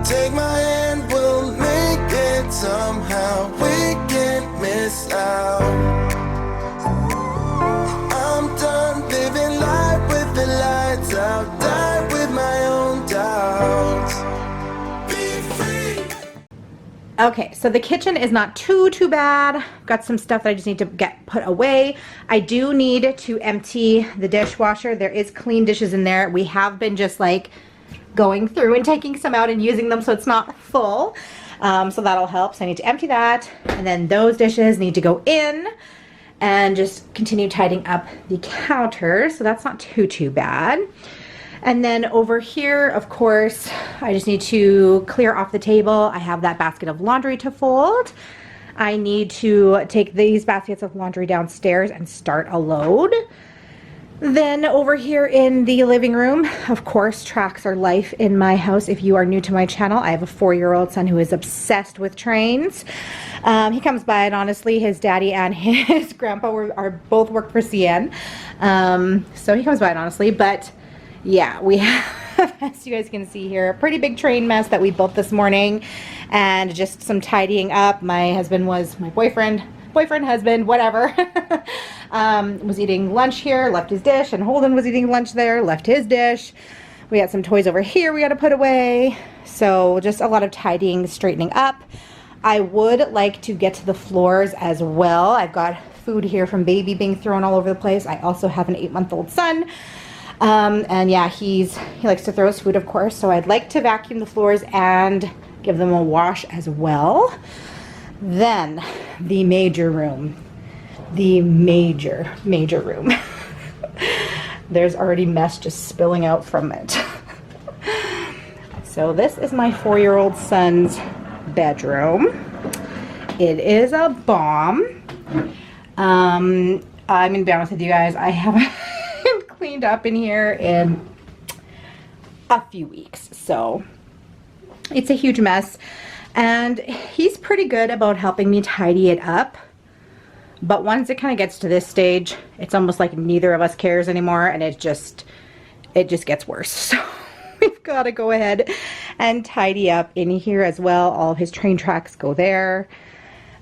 Take my hand, we'll make it somehow. We can't miss out. I'm done living life with the lights out. Die with my own doubts. Be free. Okay, so the kitchen is not too bad. Got some stuff that I just need to get put away. I do need to empty the dishwasher. There is clean dishes in there. We have been just like going through and taking some out and using them so it's not full. So that'll help. So I need to empty that. And then those dishes need to go in and just continue tidying up the counter. So that's not too bad. And then over here, of course, I just need to clear off the table. I have that basket of laundry to fold. I need to take these baskets of laundry downstairs and start a load. Then over here in the living room, of course, tracks are life in my house. If you are new to my channel, I have a 4-year-old son who is obsessed with trains. He comes by, and honestly, his daddy and his grandpa are both work for CN. So he comes by, and honestly, but yeah, we have, as you guys can see here, a pretty big train mess that we built this morning, and just some tidying up. My husband was my boyfriend, husband, whatever, was eating lunch here, left his dish, and Holden was eating lunch there, left his dish. We had some toys over here we got to put away. So just a lot of tidying, straightening up. I would like to get to the floors as well. I've got food here from baby being thrown all over the place. I also have an 8-month-old son. And yeah, he likes to throw his food, of course. So I'd like to vacuum the floors and give them a wash as well. Then the major room, the major room. There's already mess just spilling out from it. So this is my 4-year-old son's bedroom. It is a bomb. I'm gonna be honest with you guys, I haven't cleaned up in here in a few weeks, so it's a huge mess. And he's pretty good about helping me tidy it up. But once it kind of gets to this stage, it's almost like neither of us cares anymore, and it just gets worse. So we've got to go ahead and tidy up in here as well. All of his train tracks go there.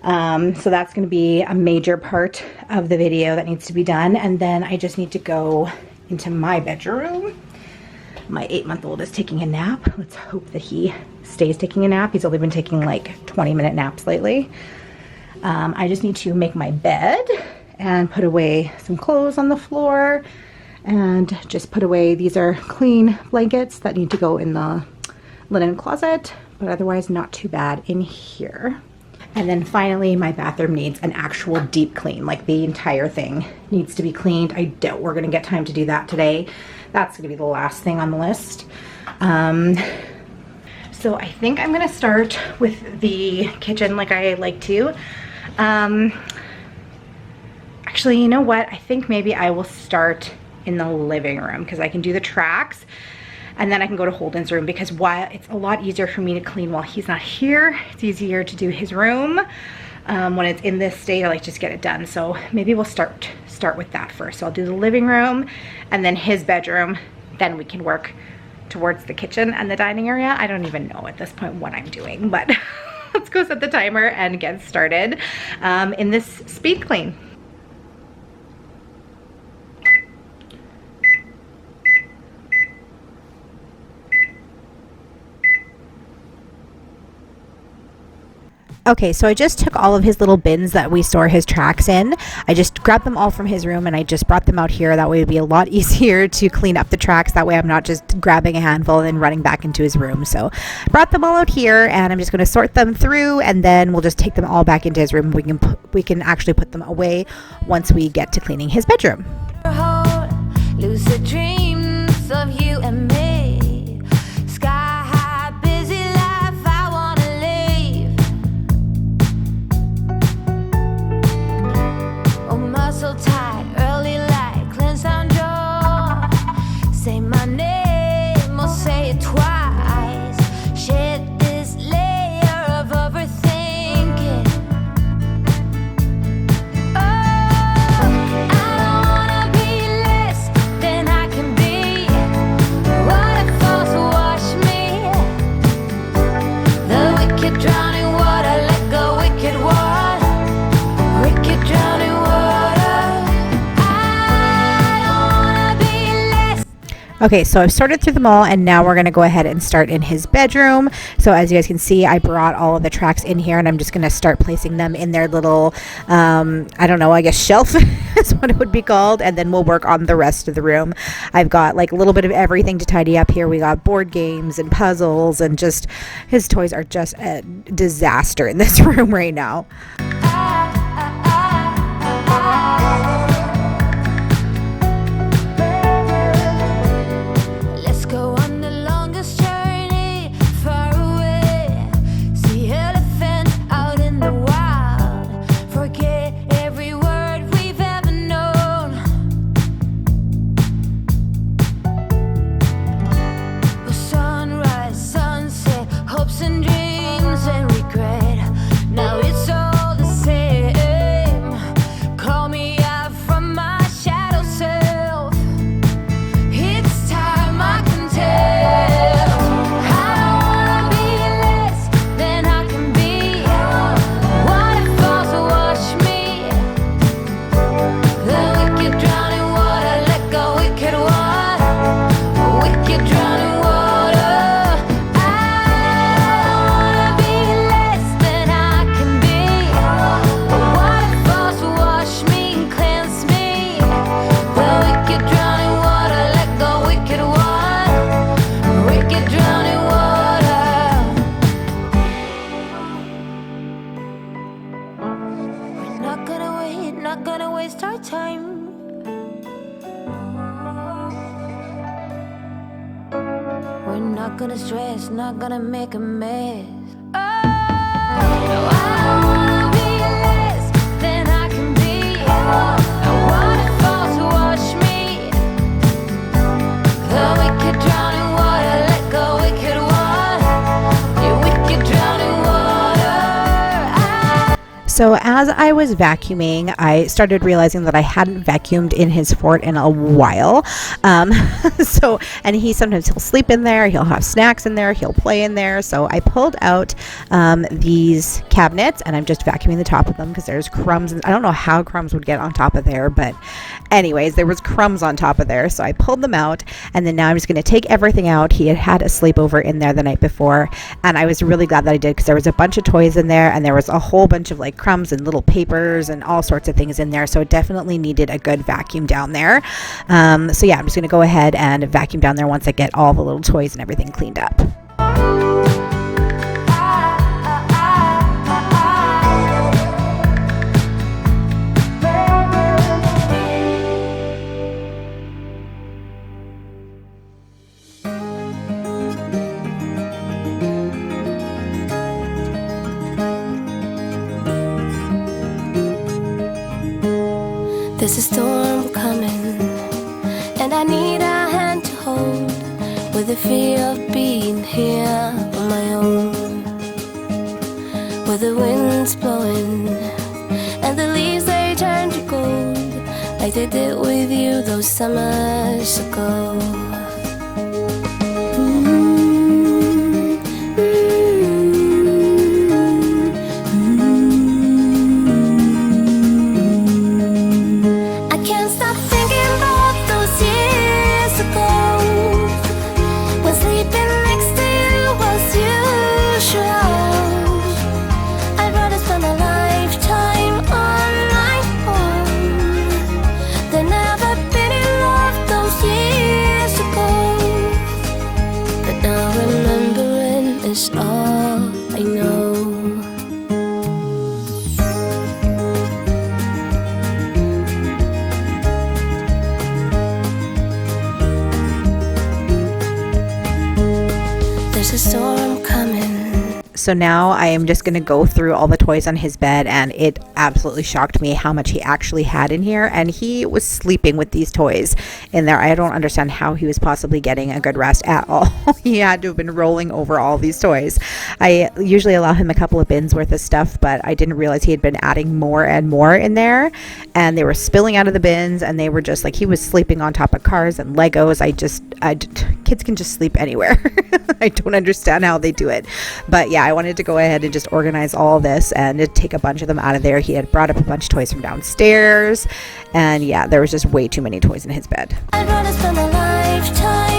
So that's going to be a major part of the video that needs to be done. And then I just need to go into my bedroom. My 8-month-old is taking a nap. Let's hope that he stays taking a nap. He's only been taking like 20-minute naps lately. I just need to make my bed and put away some clothes on the floor and just put away, these are clean blankets that need to go in the linen closet, but otherwise not too bad in here. And then finally, my bathroom needs an actual deep clean, like the entire thing needs to be cleaned. I doubt we're gonna get time to do that today. That's gonna be the last thing on the list. So I think I'm gonna start with the kitchen like I like to. Actually, you know what? I think maybe I will start in the living room because I can do the tracks and then I can go to Holden's room, because while it's a lot easier for me to clean while he's not here, it's easier to do his room. When it's in this state, I like to just get it done. So maybe we'll start with that first. So I'll do the living room and then his bedroom. Then we can work towards the kitchen and the dining area. I don't even know at this point what I'm doing, but let's go set the timer and get started in this speed clean. Okay, so I just took all of his little bins that we store his tracks in. I just grabbed them all from his room and I just brought them out here. That way it'd be a lot easier to clean up the tracks. That way I'm not just grabbing a handful and then running back into his room. So I brought them all out here and I'm just going to sort them through, and then we'll just take them all back into his room. We can actually put them away once we get to cleaning his bedroom. Lucid dreams of you and me. So tight, early light, cleanse down jaw. Say my name or say it twice. Shed this layer of overthinking. Oh, I don't wanna be less than I can Okay, so I've sorted through them all, and now we're going to go ahead and start in his bedroom. So as you guys can see, I brought all of the tracks in here, and I'm just going to start placing them in their little, I don't know, I guess shelf is what it would be called, and then we'll work on the rest of the room. I've got like a little bit of everything to tidy up here. We got board games and puzzles, and just his toys are just a disaster in this room right now. Gonna stress, not gonna make a mess. Oh, no, I don't wanna be less than I can be. I want it falls to wash me. The wicked drowning water, let go wicked one. You wicked drowning water. So as I was vacuuming, I started realizing that I hadn't vacuumed in his fort in a while. And he'll sleep in there, he'll have snacks in there, he'll play in there. So I pulled out these cabinets, and I'm just vacuuming the top of them because there's crumbs. And I don't know how crumbs would get on top of there, but anyways, there was crumbs on top of there. So I pulled them out, and then now I'm just going to take everything out. He had a sleepover in there the night before, and I was really glad that I did, because there was a bunch of toys in there, and there was a whole bunch of like crumbs and little papers and all sorts of things in there. So it definitely needed a good vacuum down there. So yeah, I'm just going to go ahead and vacuum down there once I get all the little toys and everything cleaned up. There's a storm coming, and I need a hand to hold, with the fear of being here on my own, where the wind's blowing and the leaves they turn to gold, like they did with you those summers ago. There's a storm coming. So now I am just going to go through all the toys on his bed, and it absolutely shocked me how much he actually had in here, and he was sleeping with these toys in there. I don't understand how he was possibly getting a good rest at all. He had to have been rolling over all these toys. I usually allow him a couple of bins worth of stuff, but I didn't realize he had been adding more and more in there, and they were spilling out of the bins, and they were just like, he was sleeping on top of cars and Legos. Kids can just sleep anywhere. I don't understand how they do it, but yeah, I wanted to go ahead and just organize all this and take a bunch of them out of there. He had brought up a bunch of toys from downstairs, and yeah, there was just way too many toys in his bed. I'd rather spend a lifetime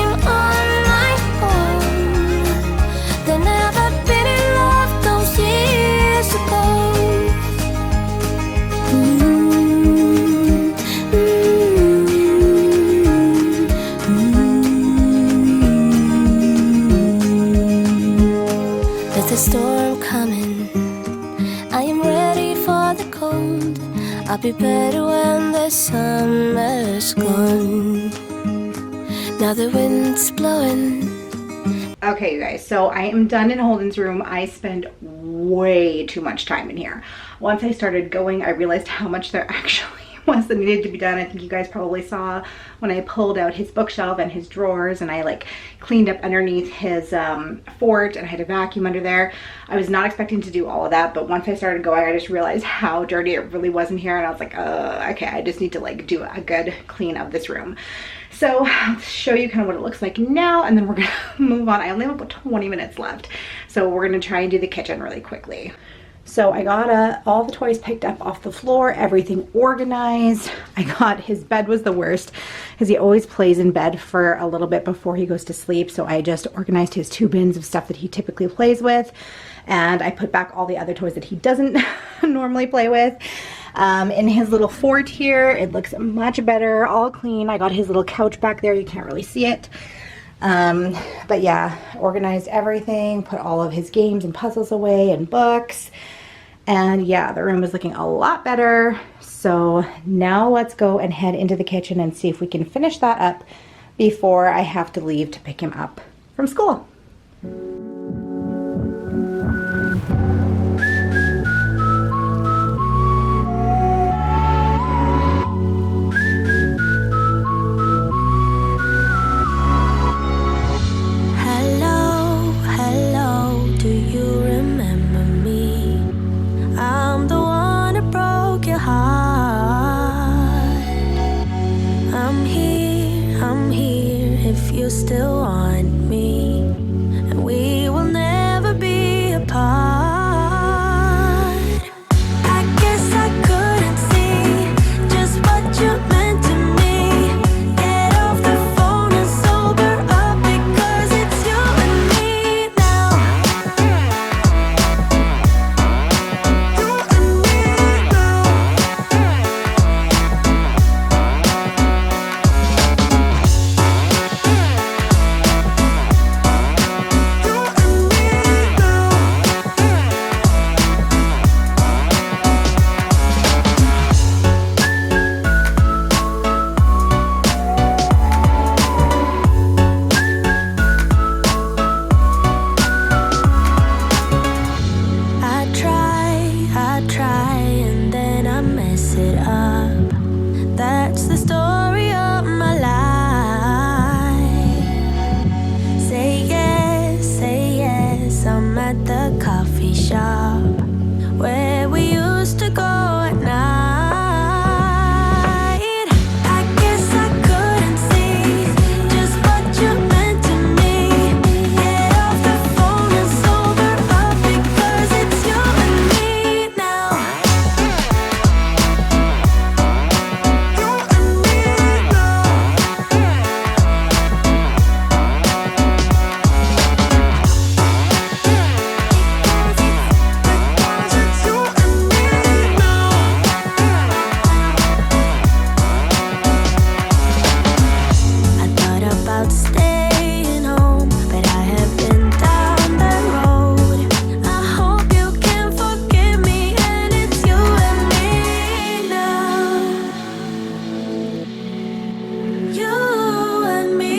With the storm coming, I am ready for the cold. I'll be better when the summer's gone. Now the wind's blowing. Okay, you guys, so I am done in Holden's room. I spend way too much time in here. Once I started going, I realized how much there actually was that needed to be done. I think you guys probably saw when I pulled out his bookshelf and his drawers, and I like cleaned up underneath his fort, and I had a vacuum under there. I was not expecting to do all of that, but once I started going, I just realized how dirty it really was in here, and I was like, okay, I just need to like do a good clean of this room. So I'll show you kind of what it looks like now, and then we're gonna move on. I only have about 20 minutes left, so we're gonna try and do the kitchen really quickly. So I got all the toys picked up off the floor, everything organized. I got, his bed was the worst because he always plays in bed for a little bit before he goes to sleep. So I just organized his 2 bins of stuff that he typically plays with. And I put back all the other toys that he doesn't normally play with. In his little fort here, it looks much better, all clean. I got his little couch back there, you can't really see it. But yeah, organized everything, put all of his games and puzzles away and books. And yeah, the room is looking a lot better. So now let's go and head into the kitchen and see if we can finish that up before I have to leave to pick him up from school. Still want me, and we will never be apart. I guess I couldn't see just what you meant to me. Get off the phone and sober up, because it's you and me now. You and me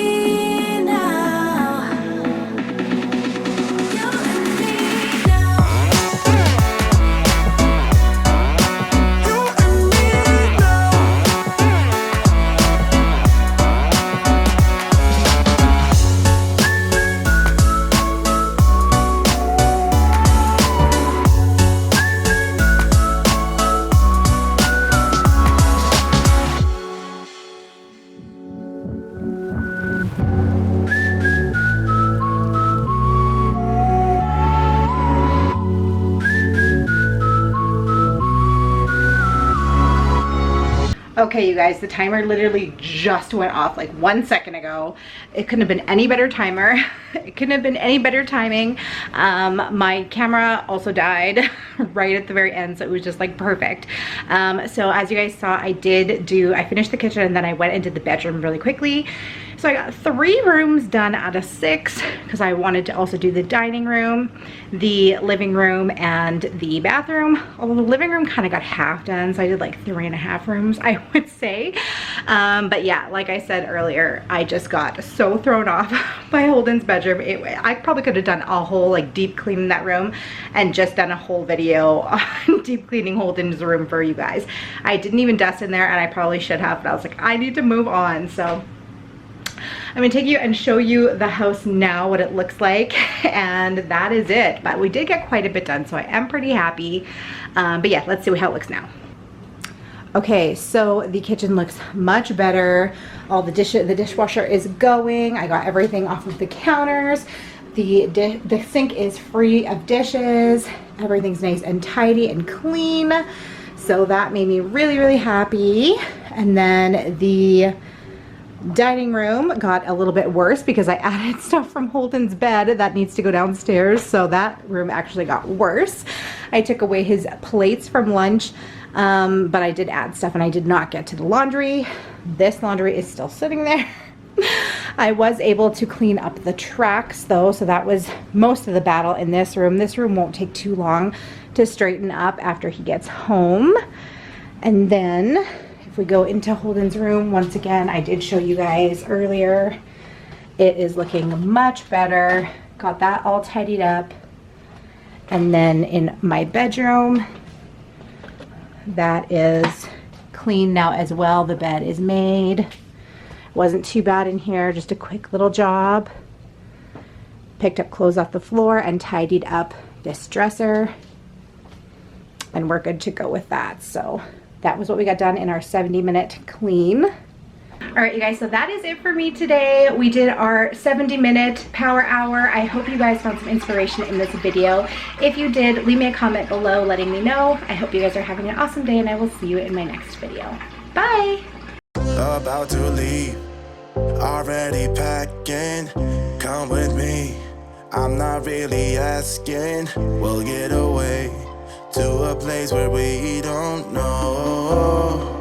Okay, you guys, the timer literally just went off like 1 second ago. It couldn't have been any better timer. It couldn't have been any better timing. My camera also died right at the very end, so it was just like perfect. So as you guys saw, I finished the kitchen and then I went into the bedroom really quickly. So I got 3 rooms done out of 6 because I wanted to also do the dining room, the living room, and the bathroom. Although the living room kind of got half done, so I did like 3.5 rooms, I would say. But yeah, like I said earlier, I just got so thrown off by Holden's bedroom. I probably could have done a whole like deep clean in that room and just done a whole video on deep cleaning Holden's room for you guys. I didn't even dust in there, and I probably should have, but I was like, I need to move on. So I'm gonna take you and show you the house now, what it looks like, and that is it. But we did get quite a bit done, so I am pretty happy. But yeah, let's see how it looks now. Okay, so the kitchen looks much better. All the dishwasher is going. I got everything off of the counters. The sink is free of dishes. Everything's nice and tidy and clean. So that made me really, really happy. And then the dining room got a little bit worse because I added stuff from Holden's bed that needs to go downstairs. So that room actually got worse. I took away his plates from lunch, but I did add stuff, and I did not get to the laundry. This laundry is still sitting there. I was able to clean up the tracks though, so that was most of the battle in this room. This room won't take too long to straighten up after he gets home. And then if we go into Holden's room, once again, I did show you guys earlier, it is looking much better. Got that all tidied up. And then in my bedroom, that is clean now as well. The bed is made. Wasn't too bad in here, just a quick little job. Picked up clothes off the floor and tidied up this dresser. And we're good to go with that. So that was what we got done in our 70-minute clean. All right, you guys, so that is it for me today. We did our 70-minute power hour. I hope you guys found some inspiration in this video. If you did, leave me a comment below letting me know. I hope you guys are having an awesome day, and I will see you in my next video. Bye. About to leave, already packing. Come with me, I'm not really asking. We'll get away to a place where we don't know.